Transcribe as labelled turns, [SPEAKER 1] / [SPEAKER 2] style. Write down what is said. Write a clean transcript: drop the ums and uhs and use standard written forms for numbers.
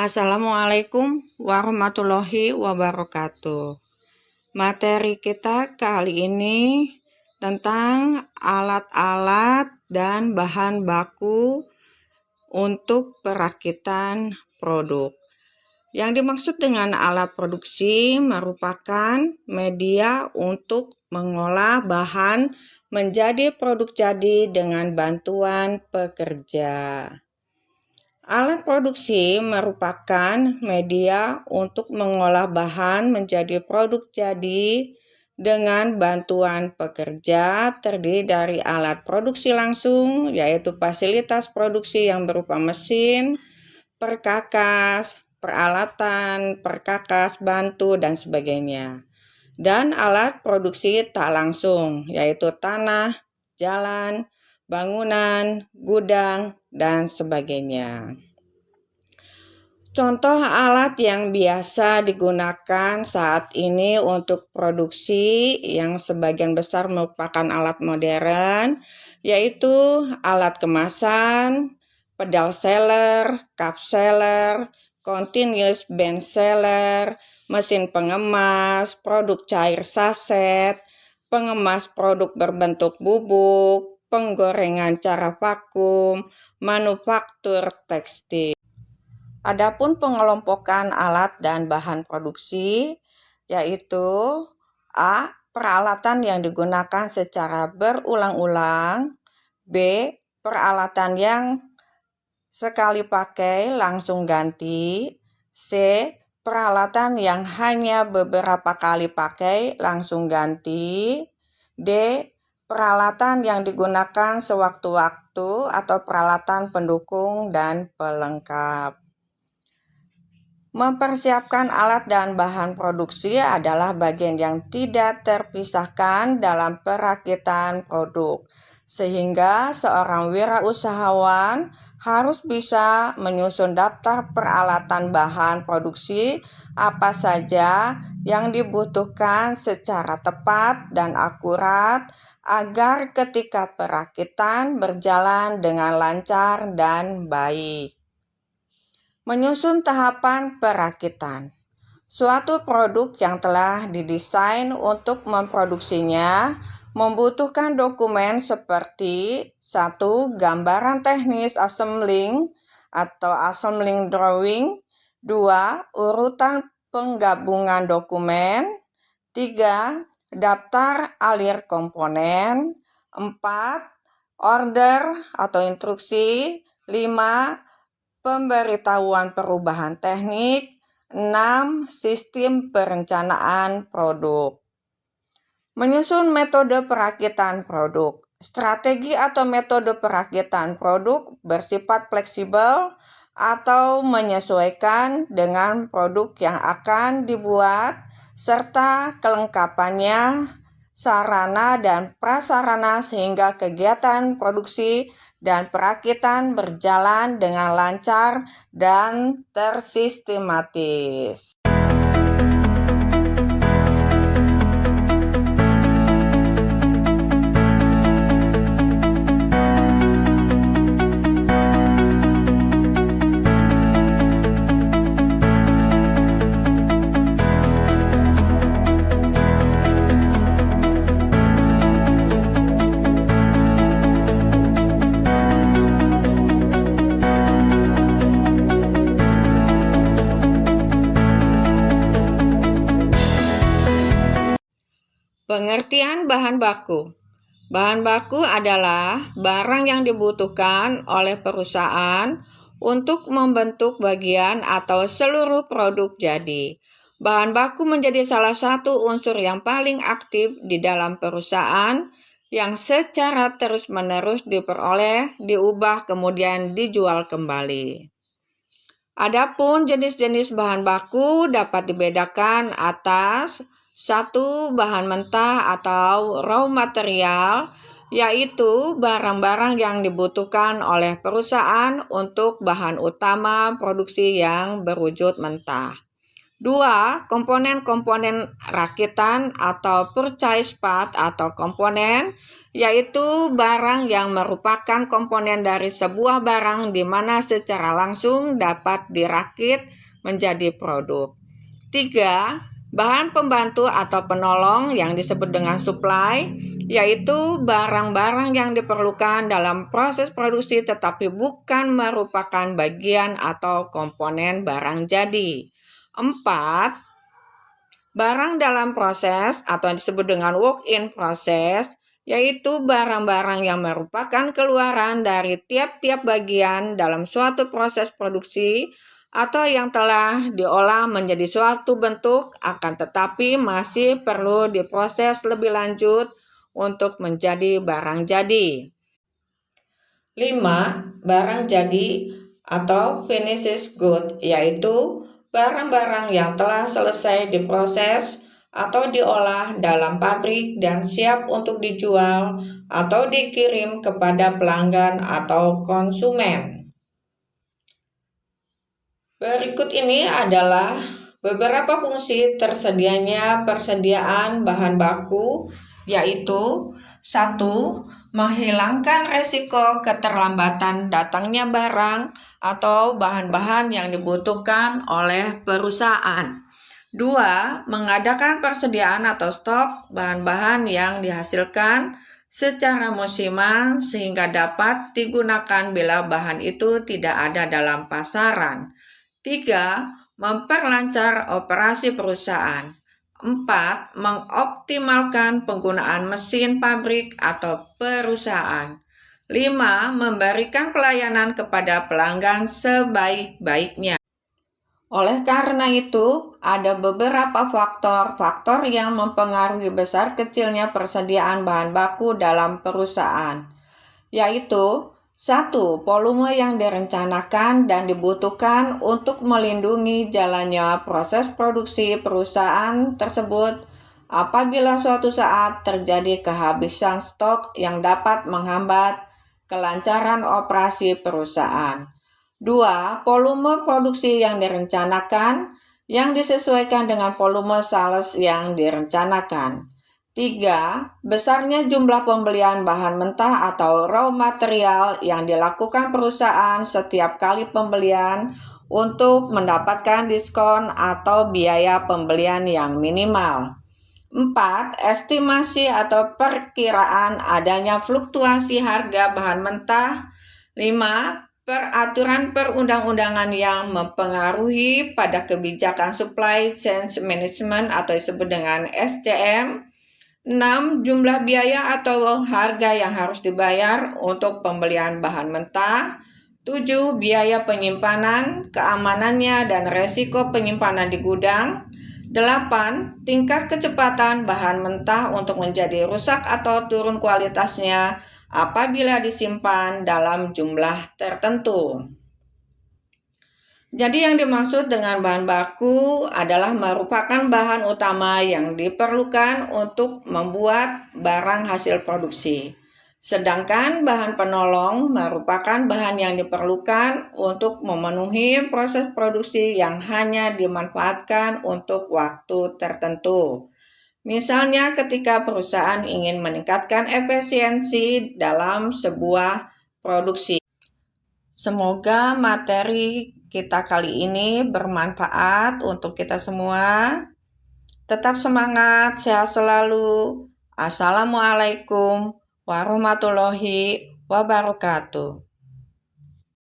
[SPEAKER 1] Assalamualaikum warahmatullahi wabarakatuh. Materi kita kali ini tentang alat-alat dan bahan baku untuk perakitan produk. Yang dimaksud dengan alat produksi merupakan media untuk mengolah bahan menjadi produk jadi dengan bantuan pekerja. Alat produksi merupakan media untuk mengolah bahan menjadi produk jadi dengan bantuan pekerja, terdiri dari alat produksi langsung, yaitu fasilitas produksi yang berupa mesin, perkakas, peralatan, perkakas, bantu, dan sebagainya. Dan alat produksi tak langsung, yaitu tanah, jalan, bangunan, gudang, dan sebagainya. Contoh alat yang biasa digunakan saat ini untuk produksi yang sebagian besar merupakan alat modern, yaitu alat kemasan, pedal seller, cup seller, continuous bench seller, mesin pengemas, produk cair saset, pengemas produk berbentuk bubuk, penggorengan cara vakum, manufaktur tekstil. Adapun pengelompokan alat dan bahan produksi, yaitu A. Peralatan yang digunakan secara berulang-ulang. B. Peralatan yang sekali pakai langsung ganti. C. Peralatan yang hanya beberapa kali pakai langsung ganti. D. Peralatan yang digunakan sewaktu-waktu atau peralatan pendukung dan pelengkap. Mempersiapkan alat dan bahan produksi adalah bagian yang tidak terpisahkan dalam perakitan produk, sehingga seorang wirausahawan harus bisa menyusun daftar peralatan bahan produksi apa saja yang dibutuhkan secara tepat dan akurat agar ketika perakitan berjalan dengan lancar dan baik. Menyusun tahapan perakitan. Suatu produk yang telah didesain untuk memproduksinya membutuhkan dokumen seperti 1. Gambaran teknis assembling atau assembling drawing. 2. Urutan penggabungan dokumen. 3. Daftar alir komponen. 4. Order atau instruksi. 5. Pemberitahuan perubahan teknik. 6. Sistem perencanaan produk. Menyusun metode perakitan produk. Strategi atau metode perakitan produk bersifat fleksibel atau menyesuaikan dengan produk yang akan dibuat serta kelengkapannya, sarana dan prasarana sehingga kegiatan produksi dan perakitan berjalan dengan lancar dan tersistematis. Pengertian bahan baku. Bahan baku adalah barang yang dibutuhkan oleh perusahaan untuk membentuk bagian atau seluruh produk jadi. Bahan baku menjadi salah satu unsur yang paling aktif di dalam perusahaan yang secara terus-menerus diperoleh, diubah, kemudian dijual kembali. Adapun jenis-jenis bahan baku dapat dibedakan atas 1. Bahan mentah atau raw material, yaitu barang-barang yang dibutuhkan oleh perusahaan untuk bahan utama produksi yang berwujud mentah. 2. Komponen-komponen rakitan atau purchased part atau komponen, yaitu barang yang merupakan komponen dari sebuah barang di mana secara langsung dapat dirakit menjadi produk. 3. Bahan pembantu atau penolong yang disebut dengan supply, yaitu barang-barang yang diperlukan dalam proses produksi tetapi bukan merupakan bagian atau komponen barang jadi. 4. Barang dalam proses atau yang disebut dengan work in process, yaitu barang-barang yang merupakan keluaran dari tiap-tiap bagian dalam suatu proses produksi atau yang telah diolah menjadi suatu bentuk akan tetapi masih perlu diproses lebih lanjut untuk menjadi barang jadi. 5. Barang jadi atau finished good, yaitu barang-barang yang telah selesai diproses atau diolah dalam pabrik dan siap untuk dijual atau dikirim kepada pelanggan atau konsumen. Berikut ini adalah beberapa fungsi tersedianya persediaan bahan baku, yaitu 1. Menghilangkan resiko keterlambatan datangnya barang atau bahan-bahan yang dibutuhkan oleh perusahaan. 2. Mengadakan persediaan atau stok bahan-bahan yang dihasilkan secara musiman sehingga dapat digunakan bila bahan itu tidak ada dalam pasaran. 3. Memperlancar operasi perusahaan. 4. Mengoptimalkan penggunaan mesin pabrik atau perusahaan. 5. Memberikan pelayanan kepada pelanggan sebaik-baiknya. Oleh karena itu, ada beberapa faktor yang mempengaruhi besar kecilnya persediaan bahan baku dalam perusahaan, yaitu 1. Volume yang direncanakan dan dibutuhkan untuk melindungi jalannya proses produksi perusahaan tersebut apabila suatu saat terjadi kehabisan stok yang dapat menghambat kelancaran operasi perusahaan. 2. Volume produksi yang direncanakan yang disesuaikan dengan volume sales yang direncanakan. 3. Besarnya jumlah pembelian bahan mentah atau raw material yang dilakukan perusahaan setiap kali pembelian untuk mendapatkan diskon atau biaya pembelian yang minimal. 4. Estimasi atau perkiraan adanya fluktuasi harga bahan mentah. 5. Peraturan perundang-undangan yang mempengaruhi pada kebijakan supply chain management atau disebut dengan SCM. 6. Jumlah biaya atau harga yang harus dibayar untuk pembelian bahan mentah. 7. Biaya penyimpanan, keamanannya, dan resiko penyimpanan di gudang. 8. Tingkat kecepatan bahan mentah untuk menjadi rusak atau turun kualitasnya apabila disimpan dalam jumlah tertentu. Jadi yang dimaksud dengan bahan baku adalah merupakan bahan utama yang diperlukan untuk membuat barang hasil produksi. Sedangkan bahan penolong merupakan bahan yang diperlukan untuk memenuhi proses produksi yang hanya dimanfaatkan untuk waktu tertentu. Misalnya ketika perusahaan ingin meningkatkan efisiensi dalam sebuah produksi. Semoga materi kita kali ini bermanfaat untuk kita semua. Tetap semangat, sehat selalu. Assalamualaikum warahmatullahi wabarakatuh.